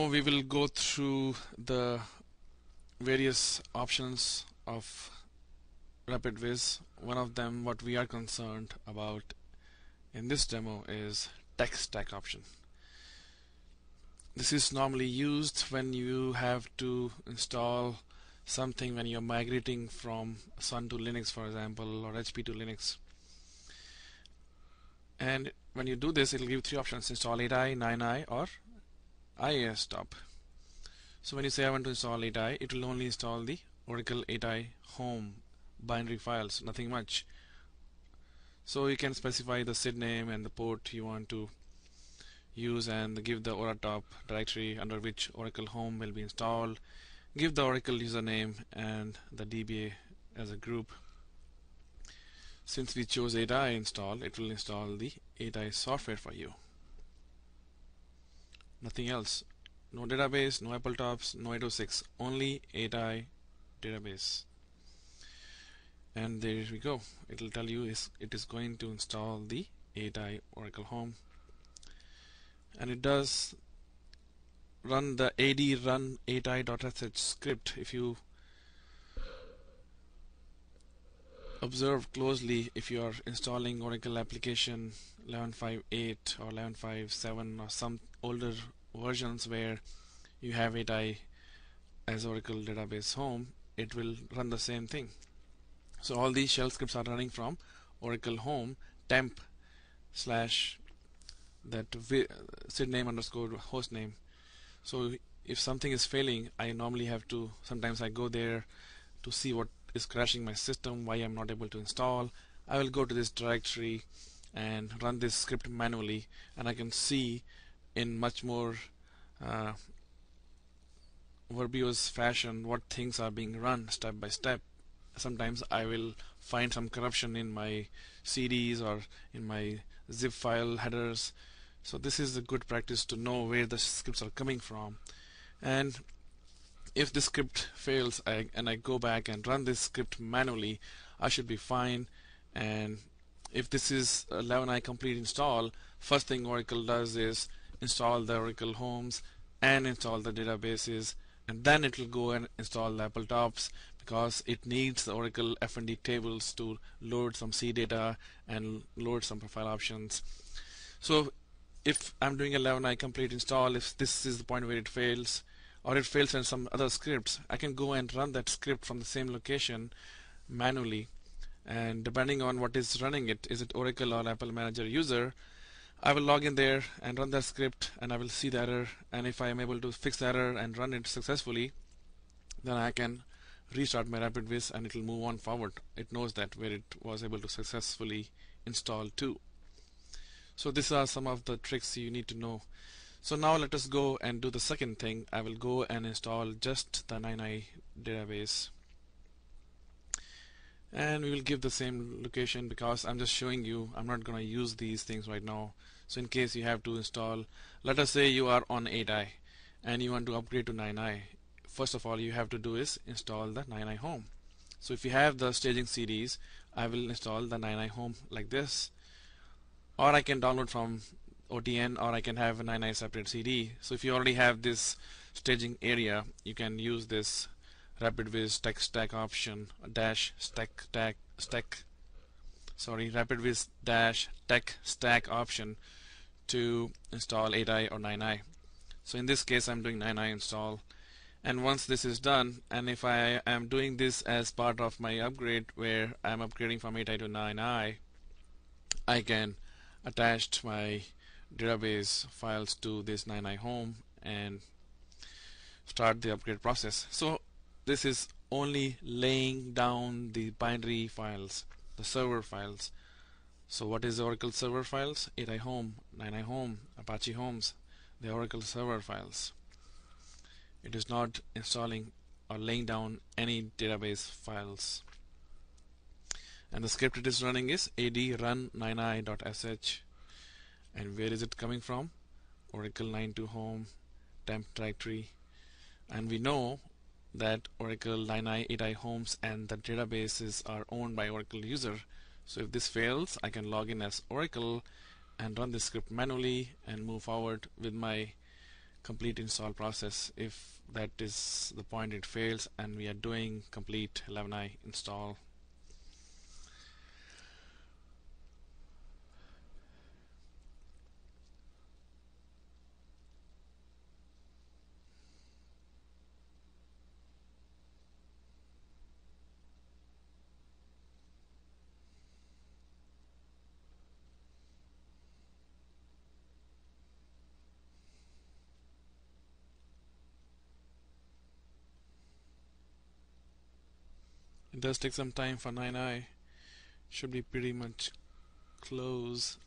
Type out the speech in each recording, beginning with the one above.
We will go through the various options of RapidViz. One of them, what we are concerned about in this demo, is tech stack option. This is normally used when you have to install something when you're migrating from Sun to Linux, for example, or HP to Linux. And when you do this, it will give three options: install 8i, 9i, or IIS stop. So when you say I want to install 8i, it will only install the Oracle 8i home binary files, nothing much. So you can specify the SID name and the port you want to use, and give the OraTop directory under which Oracle home will be installed. Give the Oracle username and the DBA as a group. Since we chose 8i install, it will install the 8i software for you. Nothing else. No database, no Appletops, no 806, only 8i database. And there we go. It will tell you it is going to install the 8i Oracle Home. And it does run the AD run 8i.sh script. If you observe closely, if you are installing Oracle application 11.5.8 or 11.5.7 or some older versions where you have 8i as Oracle database home, it will run the same thing. So all these shell scripts are running from Oracle home temp slash that SID name underscore host name. So if something is failing, I normally have to, sometimes I go there to see what is crashing my system, why I'm not able to install. I will go to this directory and run this script manually, and I can see in much more verbose fashion what things are being run step by step. Sometimes I will find some corruption in my CDs or in my zip file headers. So this is a good practice to know where the scripts are coming from. And if the script fails and I go back and run this script manually, I should be fine. And if this is 11i complete install, first thing Oracle does is install the Oracle homes and install the databases, and then it will go and install the Appletops, because it needs the Oracle FND tables to load some C data and load some profile options. So if I'm doing 11i complete install, if this is the point where it fails, or it fails in some other scripts, I can go and run that script from the same location manually, and depending on what is running it, is it Oracle or Apple Manager user, I will log in there and run that script, and I will see the error, and if I am able to fix the error and run it successfully, then I can restart my RapidViz and it will move on forward. It knows that where it was able to successfully install to. So these are some of the tricks you need to know. So now let us go and do the second thing. I will go and install just the 9i database, and we will give the same location because I'm just showing you. I'm not going to use these things right now. So in case you have to install, let us say you are on 8i and you want to upgrade to 9i, first of all you have to do is install the 9i home. So if you have the staging CDs, I will install the 9i home like this, or I can download from OTN, or I can have a 9i separate CD. So if you already have this staging area, you can use this RapidViz tech stack option dash RapidViz dash tech stack option to install 8i or 9i. So in this case I'm doing 9i install, and once this is done, and if I am doing this as part of my upgrade where I'm upgrading from 8i to 9i, I can attach my database files to this 9i home and start the upgrade process. So this is only laying down the binary files, the server files. So what is the Oracle server files? 8i home, 9i home, Apache homes, the Oracle server files. It is not installing or laying down any database files. And the script it is running is ad run 9i.sh. And where is it coming from? Oracle 9.2 home temp directory. And we know that Oracle 9i, 8i homes and the databases are owned by Oracle user. So if this fails, I can log in as Oracle and run this script manually and move forward with my complete install process. If that is the point it fails and we are doing complete 11i install. It does take some time for 9i. Should be pretty much close.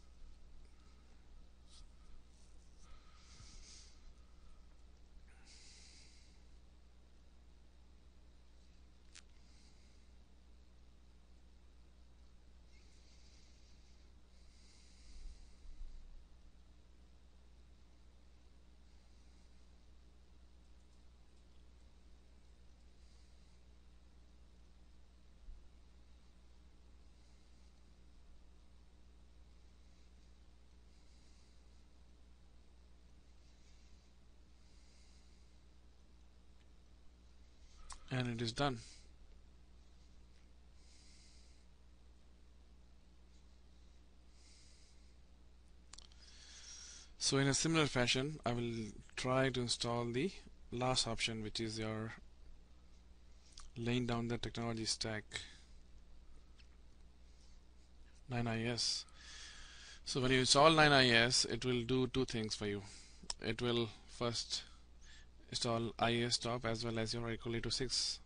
And it is done. So in a similar fashion, I will try to install the last option, which is your laying down the technology stack 9is. So when you install 9is, it will do two things for you. It will first install IIS top as well as your Oracle 806.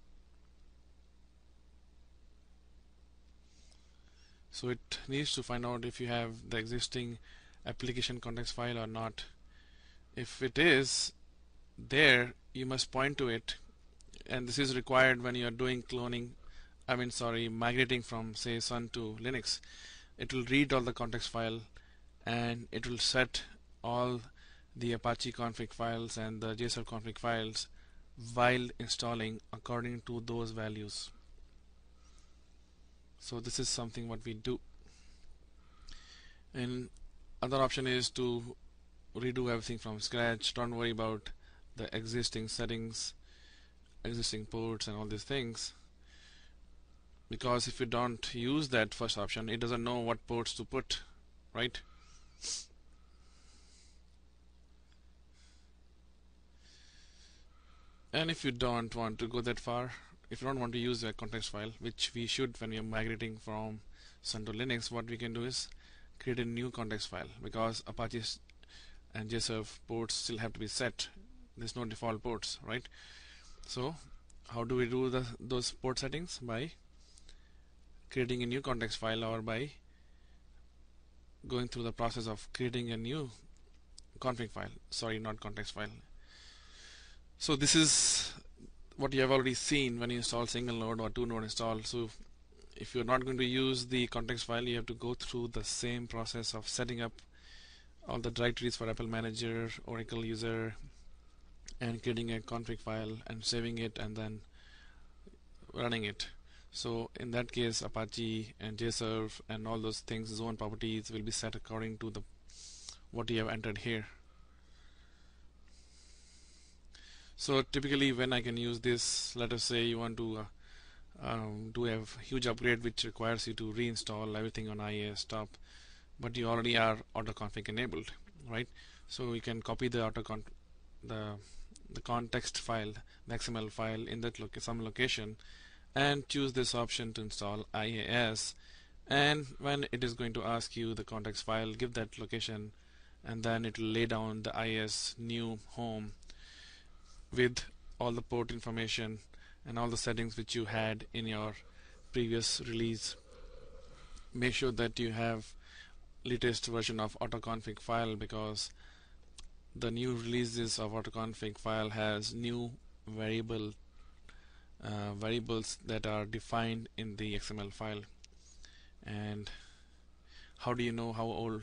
So it needs to find out if you have the existing application context file or not. If it is there, you must point to it, and this is required when you are doing migrating from say Sun to Linux. It will read all the context file and it will set all the Apache config files and the JServe config files while installing according to those values. So this is something what we do. And other option is to redo everything from scratch. Don't worry about the existing settings, existing ports and all these things, because if you don't use that first option, it doesn't know what ports to put, right? And if you don't want to go that far, if you don't want to use a context file, which we should when we are migrating from Sun to Linux, what we can do is create a new context file, because Apache and JServe ports still have to be set. There's no default ports, right? So how do we do those port settings? By creating a new context file, or by going through the process of creating a new config file. Sorry, not context file. So this is what you have already seen when you install single node or two node install. So if you're not going to use the context file, you have to go through the same process of setting up all the directories for Apple Manager, Oracle user, and creating a config file and saving it and then running it. So in that case, Apache and JServe and all those things, zone properties, will be set according to the what you have entered here. So typically when I can use this, let us say you want to do a huge upgrade which requires you to reinstall everything on IIS top, but you already are autoconfig enabled, right? So you can copy the the context file, the XML file in that some location, and choose this option to install IIS. And when it is going to ask you the context file, give that location, and then it will lay down the IIS new home with all the port information and all the settings which you had in your previous release. Make sure that you have latest version of autoconfig file, because the new releases of autoconfig file has new variables that are defined in the XML file. And how do you know how old